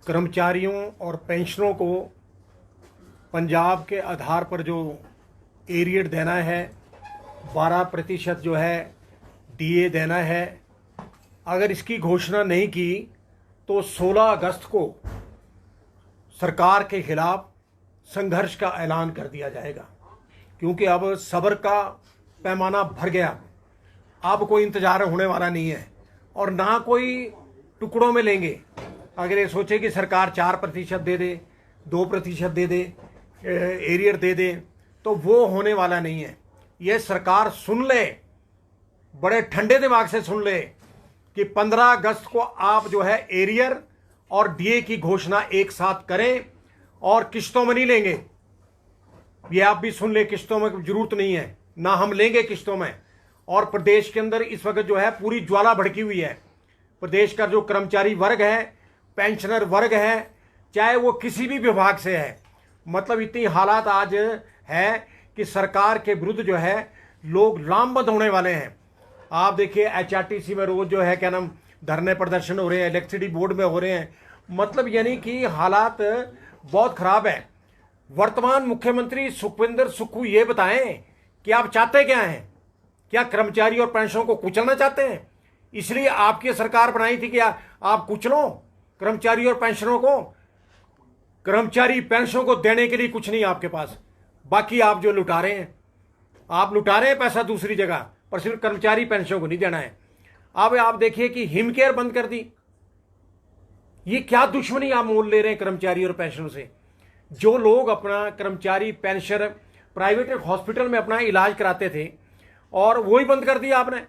कर्मचारियों और पेंशनरों को पंजाब के आधार पर जो एरियर देना है 12% जो है डीए देना है, अगर इसकी घोषणा नहीं की तो 16 अगस्त को सरकार के खिलाफ संघर्ष का ऐलान कर दिया जाएगा। क्योंकि अब सब्र का पैमाना भर गया, अब कोई इंतजार होने वाला नहीं है और ना कोई टुकड़ों में लेंगे। अगर ये सोचे कि सरकार 4% दे दे, 2% दे दे, एरियर दे दे, तो वो होने वाला नहीं है। ये सरकार सुन ले, बड़े ठंडे दिमाग से सुन ले कि 15 अगस्त को आप जो है एरियर और डीए की घोषणा एक साथ करें और किश्तों में नहीं लेंगे। ये आप भी सुन ले, किश्तों में जरूरत नहीं है, ना हम लेंगे किश्तों में। और प्रदेश के अंदर इस वक्त जो है पूरी ज्वाला भड़की हुई है। प्रदेश का जो कर्मचारी वर्ग है, पेंशनर वर्ग है, चाहे वो किसी भी विभाग से है, मतलब इतनी हालात आज है कि सरकार के विरुद्ध जो है लोग लामबंद होने वाले हैं। आप देखिए एचआरटीसी में रोज जो है क्या नाम धरने प्रदर्शन हो रहे हैं, इलेक्ट्रिसिटी बोर्ड में हो रहे हैं, मतलब यानी कि हालात बहुत खराब है। वर्तमान मुख्यमंत्री सुखविंदर सुक्खू ये बताएं कि आप चाहते क्या हैं? क्या कर्मचारी और पेंशनों को कुचलना चाहते हैं? इसलिए आपकी सरकार बनाई थी कि आप कुचलो कर्मचारी और पेंशनों को। कर्मचारी पेंशनों को देने के लिए कुछ नहीं आपके पास, बाकी आप जो लुटा रहे हैं, आप लुटा रहे हैं पैसा दूसरी जगह, पर सिर्फ कर्मचारी पेंशनों को नहीं देना है। अब आप देखिए कि हिमकेयर बंद कर दी। ये क्या दुश्मनी आप मोल ले रहे हैं कर्मचारी और पेंशनों से? जो लोग अपना कर्मचारी पेंशनर प्राइवेट हॉस्पिटल में अपना इलाज कराते थे और वही बंद कर दिया आपने,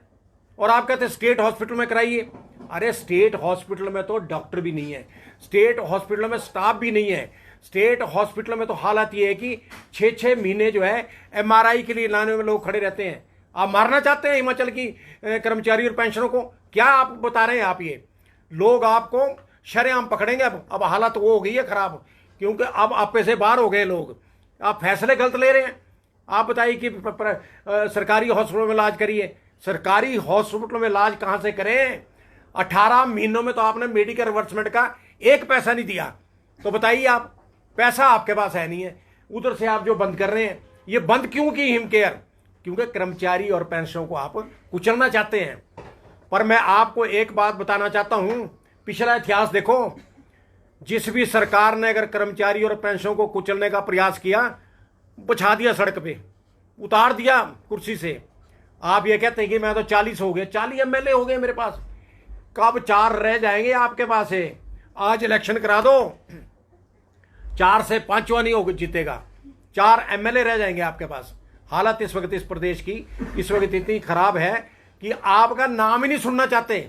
और आप कहते स्टेट हॉस्पिटल में कराइए। अरे स्टेट हॉस्पिटल में तो डॉक्टर भी नहीं है, स्टेट हॉस्पिटल में स्टाफ भी नहीं है। स्टेट हॉस्पिटल में तो हालत ये है कि 6-6 महीने जो है एमआरआई के लिए लाने में लोग खड़े रहते हैं। आप मारना चाहते हैं हिमाचल की कर्मचारी और पेंशनरों को? क्या आप बता रहे हैं? आप ये लोग आपको शरेआम पकड़ेंगे। अब हालत वो हो गई है खराब, क्योंकि अब आप पैसे बाहर हो गए लोग, आप फैसले गलत ले रहे हैं। आप बताइए कि सरकारी हॉस्पिटल में इलाज करिए। सरकारी हॉस्पिटल में इलाज कहां से करें? 18 महीनों में तो आपने मेडिकल रिवर्समेंट का 1 पैसा नहीं दिया। तो बताइए, आप पैसा आपके पास है नहीं है, उधर से आप जो बंद कर रहे हैं। ये बंद क्यों की हिमकेयर? क्योंकि कर्मचारी और पेंशनों को आप कुचलना चाहते हैं। पर मैं आपको एक बात बताना चाहता हूं, पिछला इतिहास देखो, जिस भी सरकार ने अगर कर्मचारी और पेंशनों को कुचलने का प्रयास किया, बिछा दिया सड़क पे, उतार दिया कुर्सी से। आप ये कहते हैं कि मैं तो 40 हो गए, 40 एमएलए हो गए मेरे पास, कब 4 रह जाएंगे आपके पास है? आज इलेक्शन करा दो, 4 से 5वां नहीं होगा जीतेगा, 4 एमएलए रह जाएंगे आपके पास। हालत इस वक्त इस प्रदेश की इस वक्त इतनी खराब है कि आपका नाम ही नहीं सुनना चाहते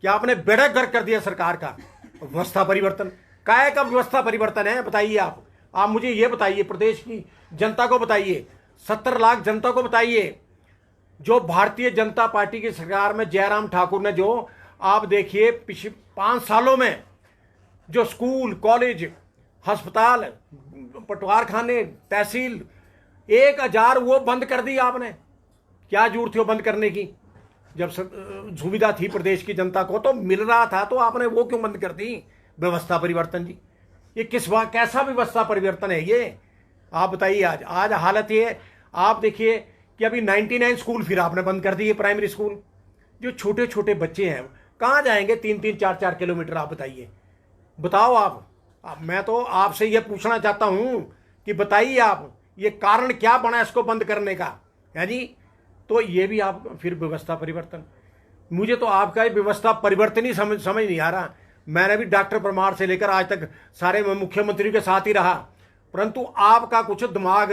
कि आपने बेड़ा गर्क कर दिया सरकार का। व्यवस्था परिवर्तन काय का व्यवस्था परिवर्तन है? बताइए आप मुझे ये बताइए, प्रदेश की जनता को बताइए, 70 लाख जनता को बताइए। जो भारतीय जनता पार्टी की सरकार में जयराम ठाकुर ने जो आप देखिए पिछले 5 सालों में जो स्कूल, कॉलेज, अस्पताल, पटवार खाने, तहसील 1000 वो बंद कर दी आपने। क्या जरूरत थी वो बंद करने की? जब सुविधा थी प्रदेश की जनता को तो मिल रहा था, तो आपने वो क्यों बंद कर दी? व्यवस्था परिवर्तन जी, ये कैसा व्यवस्था परिवर्तन है ये? आप बताइए। आज हालत ये, आप देखिए कि अभी 99 स्कूल फिर आपने बंद कर दिए, प्राइमरी स्कूल। जो छोटे छोटे बच्चे हैं कहाँ जाएंगे 3-3, 4-4 किलोमीटर? आप बताओ आप। मैं तो आपसे ये पूछना चाहता हूं कि बताइए आप, ये कारण क्या बना इसको बंद करने का है जी? तो ये भी आप फिर व्यवस्था परिवर्तन? मुझे तो आपका व्यवस्था परिवर्तन ही समझ नहीं आ रहा। मैंने भी डॉक्टर परमार से लेकर आज तक सारे मुख्यमंत्री के साथ ही रहा, परंतु आपका कुछ दिमाग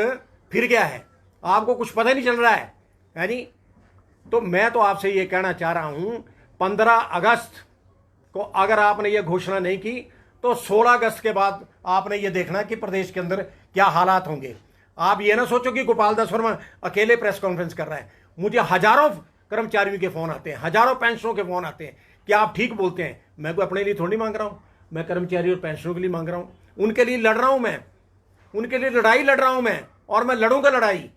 फिर गया है, आपको कुछ पता नहीं चल रहा है जी? तो मैं तो आपसे ये कहना चाह रहा हूं, 15 अगस्त को अगर आपने ये घोषणा नहीं की तो 16 अगस्त के बाद आपने ये देखना कि प्रदेश के अंदर क्या हालात होंगे। आप ये ना सोचो कि गोपाल दास वर्मा अकेले प्रेस कॉन्फ्रेंस कर रहा है। मुझे हजारों कर्मचारियों के फोन आते हैं, हजारों पेंशनों के फोन आते हैं कि आप ठीक बोलते हैं। मैं कोई अपने लिए थोड़ी मांग रहा हूं, मैं कर्मचारी और पेंशनों के लिए मांग रहा हूं, उनके लिए लड़ रहा हूं, मैं उनके लिए लड़ाई लड़ रहा हूं मैं, और मैं लड़ूंगा लड़ाई।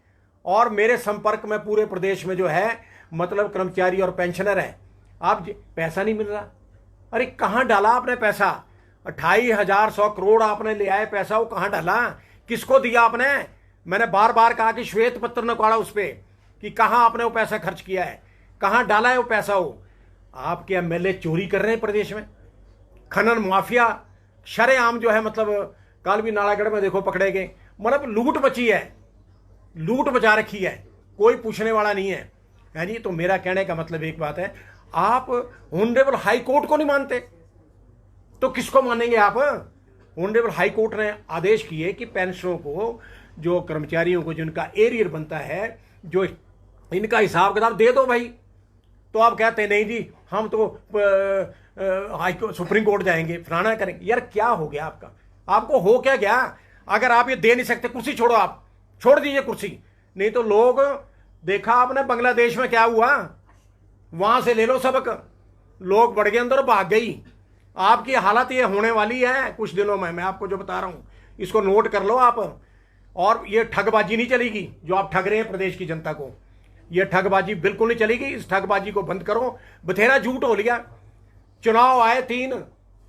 और मेरे संपर्क में पूरे प्रदेश में जो है मतलब कर्मचारी और पेंशनर है। आप पैसा नहीं मिल रहा, अरे कहाँ डाला आपने पैसा? 28,100 करोड़ आपने ले आए पैसा, वो कहां डाला, किसको दिया आपने? मैंने बार बार कहा कि श्वेत पत्र निकाला उस पर कि कहां आपने वो पैसा खर्च किया है, कहां डाला है वो पैसा। वो आपके एमएलए चोरी कर रहे हैं प्रदेश में, खनन माफिया शरेआम जो है, मतलब कल भी नालागढ़ में देखो पकड़े गए, मतलब लूट बची है, लूट बचा रखी है, कोई पूछने वाला नहीं है जी। तो मेरा कहने का मतलब एक बात है, आप ऑनरेबल हाई कोर्ट को नहीं मानते तो किसको मानेंगे आप? ऑनरेबल हाई कोर्ट ने आदेश किए कि पेंशनों को, जो कर्मचारियों को जिनका एरियर बनता है, जो इनका हिसाब किताब दे दो भाई। तो आप कहते हैं नहीं जी हम तो हाई कोर्ट, सुप्रीम कोर्ट जाएंगे, फलाना करेंगे। यार क्या हो गया आपका? आपको हो क्या गया? अगर आप ये दे नहीं सकते, कुर्सी छोड़ो, आप छोड़ दीजिए कुर्सी। नहीं तो लोग, देखा आपने बांग्लादेश में क्या हुआ, वहां से ले लो सबक, लोग बढ़ गए अंदर और भाग गई। आपकी हालत ये होने वाली है कुछ दिनों में, मैं आपको जो बता रहा हूं इसको नोट कर लो आप। और ये ठगबाजी नहीं चलेगी जो आप ठग रहे हैं प्रदेश की जनता को, ये ठगबाजी बिल्कुल नहीं चलेगी। इस ठगबाजी को बंद करो। बथेरा झूठ हो लिया, चुनाव आए 3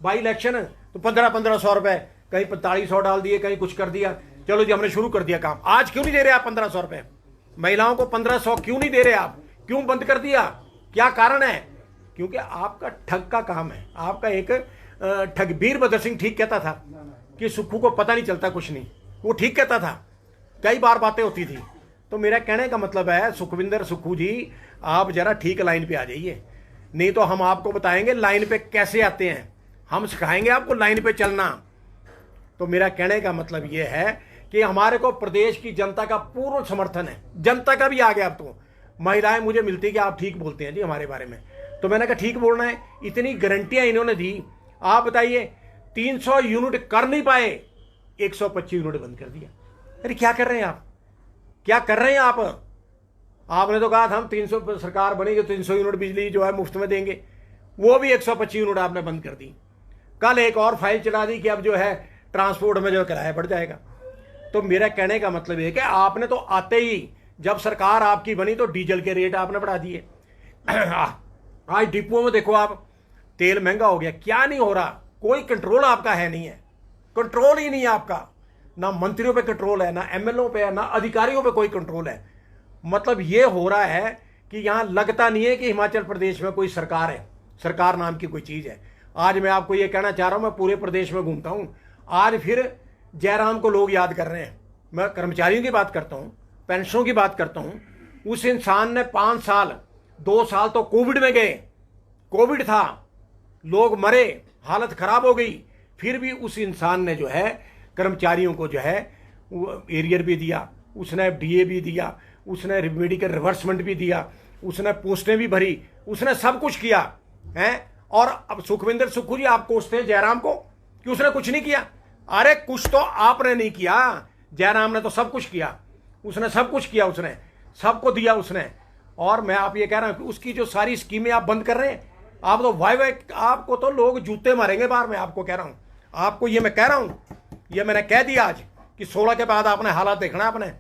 बाई इलेक्शन, तो 1500 रुपए, कहीं 4500 डाल दिए, कहीं कुछ कर दिया, चलो जी हमने शुरू कर दिया काम। आज क्यों नहीं दे रहे आप 1500 रुपए? महिलाओं को 1500 क्यों नहीं दे रहे आप? क्यों बंद कर दिया? क्या कारण है? क्योंकि आपका ठग का काम है। आपका एक ठग, वीरभद्र सिंह ठीक कहता था कि सुक्खू को पता नहीं चलता कुछ नहीं, वो ठीक कहता था, कई बार बातें होती थी। तो मेरा कहने का मतलब है सुखविंदर सुक्खू जी, आप जरा ठीक लाइन पे आ जाइए, नहीं तो हम आपको बताएंगे लाइन पे कैसे आते हैं, हम सिखाएंगे आपको लाइन पे चलना। तो मेरा कहने का मतलब यह है कि हमारे को प्रदेश की जनता का पूर्ण समर्थन है, जनता का भी आ गया। अब तो महिलाएं मुझे मिलती कि आप ठीक बोलते हैं जी हमारे बारे में, तो मैंने कहा ठीक बोलना है, इतनी गारंटियां इन्होंने दी। आप बताइए 300 यूनिट कर नहीं पाए, 125 यूनिट बंद कर दिया। अरे क्या कर रहे हैं आप? क्या कर रहे हैं आप? आपने तो कहा था हम 300 सरकार बनेगी 300 यूनिट बिजली जो है मुफ्त में देंगे, वो भी 125 यूनिट आपने बंद कर दी। कल एक और फाइल चला दी कि अब जो है ट्रांसपोर्ट में जो किराया बढ़ जाएगा। तो मेरा कहने का मतलब ये कि आपने तो आते ही जब सरकार आपकी बनी तो डीजल के रेट आपने बढ़ा दिए। आज डिपुओं में देखो आप, तेल महंगा हो गया, क्या नहीं हो रहा, कोई कंट्रोल आपका है नहीं है, कंट्रोल ही नहीं है आपका, ना मंत्रियों पे कंट्रोल है, ना एमएलओ पे है, ना अधिकारियों पे कोई कंट्रोल है। मतलब ये हो रहा है कि यहां लगता नहीं है कि हिमाचल प्रदेश में कोई सरकार है, सरकार नाम की कोई चीज है। आज मैं आपको ये कहना चाह रहा हूं, मैं पूरे प्रदेश में घूमता हूं, आज फिर जयराम को लोग याद कर रहे हैं। मैं कर्मचारियों की बात करता हूं, पेंशनों की बात करता हूं। उस इंसान ने 5 साल 2 साल तो कोविड में गए, कोविड था, लोग मरे, हालत खराब हो गई, फिर भी उस इंसान ने जो है कर्मचारियों को जो है एरियर भी दिया, उसने डीए भी दिया, उसने मेडिकल रिवर्समेंट भी दिया, उसने पोस्टें भी भरी, उसने सब कुछ किया है। और अब सुखविंदर सुक्खू जी आप कोसते हैं जयराम को कि उसने कुछ नहीं किया। अरे कुछ तो आपने नहीं किया, जयराम ने तो सब कुछ किया, उसने सब कुछ किया, उसने सबको दिया उसने। और मैं आप ये कह रहा हूं कि उसकी जो सारी स्कीमें आप बंद कर रहे हैं, आप तो वाई आपको तो लोग जूते मारेंगे बाहर। मैं आपको कह रहा हूं, आपको ये मैं कह रहा हूं, ये मैंने कह दिया आज कि 16 के बाद आपने हालात देखना आपने।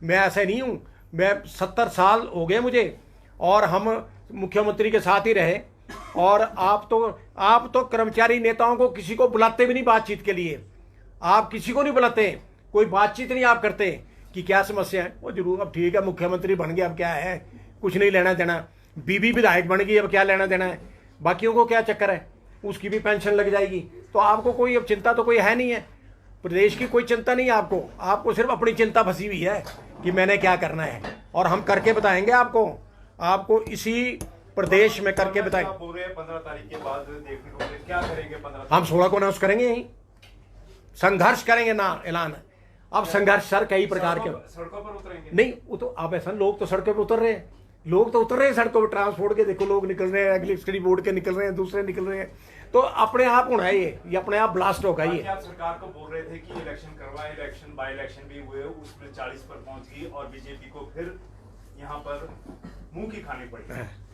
मैं ऐसे नहीं हूं, मैं 70 साल हो गए मुझे, और हम मुख्यमंत्री के साथ ही रहे। और आप तो कर्मचारी नेताओं को किसी को बुलाते भी नहीं बातचीत के लिए, आप किसी को नहीं बुलाते, कोई बातचीत नहीं आप करते कि क्या समस्या है। वो जरूर अब ठीक है मुख्यमंत्री बन गया, अब क्या है, कुछ नहीं लेना देना, बीबी विधायक बन गई, अब क्या लेना देना है, बाकियों को क्या चक्कर है, उसकी भी पेंशन लग जाएगी। तो आपको कोई अब चिंता तो कोई है नहीं है, प्रदेश की कोई चिंता नहीं है आपको, आपको सिर्फ अपनी चिंता फंसी हुई है कि मैंने क्या करना है। और हम करके बताएंगे आपको इसी प्रदेश में करके बताएंगे। पूरे 15 तारीख के बाद देखने को क्या करेंगे? 15 हम 16 को अनाउंस करेंगे, यही संघर्ष करेंगे ना ऐलान। अब संघर्ष सर कई प्रकार के, सड़कों पर उतरेंगे नहीं वो तो अब ऐसा, लोग तो सड़कों पर उतर रहे हैं, लोग तो उतर रहे हैं सड़कों पर, ट्रांसपोर्ट के देखो लोग निकल रहे हैं, इलेक्ट्रिसिटी बोर्ड के निकल रहे हैं, दूसरे निकल रहे हैं। तो अपने आप होना है ये अपने आप ब्लास्ट होगा ये। आप सरकार को बोल रहे थे कि इलेक्शन करवाए, इलेक्शन बाय इलेक्शन भी हुए, उसमें 40 पर पहुंच गई और बीजेपी को फिर यहाँ पर मुंह की खानी पड़ी,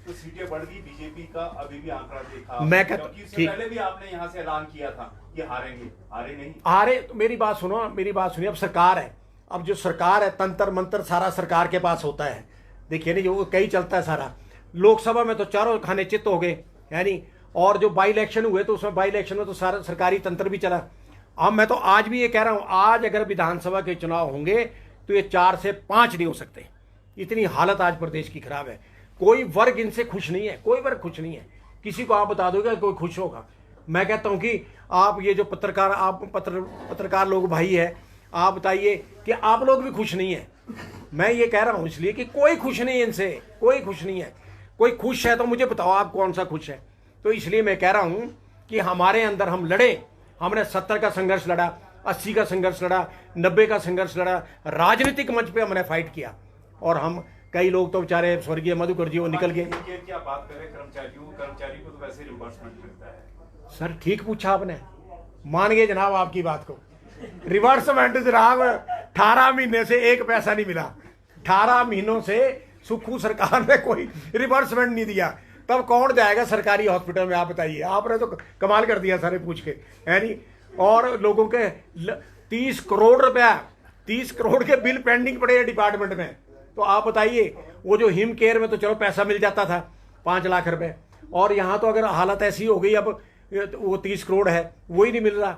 तो सीटें बढ़ गई। बीजेपी का अभी भी आंकड़ा देखा मैं क्योंकि इससे पहले भी आपने यहाँ से ऐलान किया था कि हारेंगे, हारे नहीं हारे। तो मेरी बात सुनो, मेरी बात सुनिए। अब सरकार है, अब जो सरकार है तंत्र मंत्र सारा सरकार के पास होता है। देखिए नहीं जो कई चलता है सारा, लोकसभा में तो चारों खाने चित्त हो गए, यानी और जो बाई इलेक्शन हुए तो उसमें बाई इलेक्शन में तो सारा सरकारी तंत्र भी चला। अब मैं तो आज भी ये कह रहा हूं, आज अगर विधानसभा के चुनाव होंगे तो ये 4 से 5 नहीं हो सकते। इतनी हालत आज प्रदेश की खराब है। कोई वर्ग इनसे खुश नहीं है, कोई वर्ग खुश नहीं है। किसी को आप बता दोगे कोई खुश होगा? मैं कहता हूं कि आप ये जो पत्रकार, आप पत्रकार लोग भाई है, आप बताइए कि आप लोग भी खुश नहीं है। मैं ये कह रहा हूं इसलिए कि कोई खुश नहीं है इनसे, कोई खुश नहीं है। कोई खुश है तो मुझे बताओ आप कौन सा खुश है। तो इसलिए मैं कह रहा हूं कि हमारे अंदर हम लड़े। हमने 70 का संघर्ष लड़ा, 80 का संघर्ष लड़ा, 90 का संघर्ष लड़ा, राजनीतिक मंच पे हमने फाइट किया। और हम कई लोग तो बेचारे स्वर्गीय मधुकर जी वो निकल गए। क्या बात करें कर्मचारी को तो वैसे रिम्बर्समेंट मिलता है। सर ठीक पूछा आपने, मान गए जनाब आपकी बात को। रिवर्समेंट जनाब 18 महीने से 1 पैसा नहीं मिला। 18 महीनों से सुखू सरकार ने कोई रिवर्समेंट नहीं दिया। तब कौन जाएगा सरकारी हॉस्पिटल में? आप बताइए। आपने तो कमाल कर दिया सारे पूछ के, है नहीं। और लोगों के 30 करोड़ रुपया, 30 करोड़ के बिल पेंडिंग पड़े हैं डिपार्टमेंट में। तो आप बताइए, वो जो हिम केयर में तो चलो पैसा मिल जाता था 5 लाख रुपए, और यहाँ तो अगर हालत ऐसी हो गई अब वो 30 करोड़ है वही नहीं मिल रहा।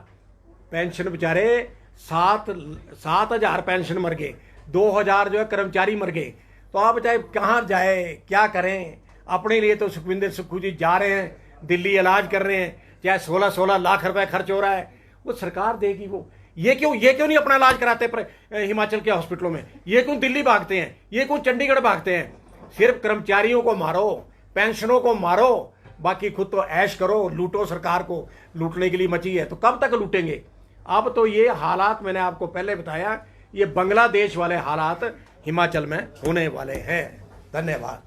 पेंशन बेचारे 7,000 पेंशन मर गए, 2,000 जो है कर्मचारी मर गए। तो आप चाहे कहाँ जाए, क्या करें? अपने लिए तो सुखविंदर सुक्खू जी जा रहे हैं दिल्ली, इलाज कर रहे हैं, चाहे 16-16 लाख रुपए खर्च हो रहा है, वो सरकार देगी। वो ये क्यों नहीं अपना इलाज कराते पर हिमाचल के हॉस्पिटलों में? ये क्यों दिल्ली भागते हैं? ये क्यों चंडीगढ़ भागते हैं? सिर्फ कर्मचारियों को मारो, पेंशनों को मारो, बाकी खुद तो ऐश करो, लूटो। सरकार को लूटने के लिए मची है, तो कब तक लूटेंगे? अब तो ये हालात मैंने आपको पहले बताया, ये बांग्लादेश वाले हालात हिमाचल में होने वाले हैं। धन्यवाद।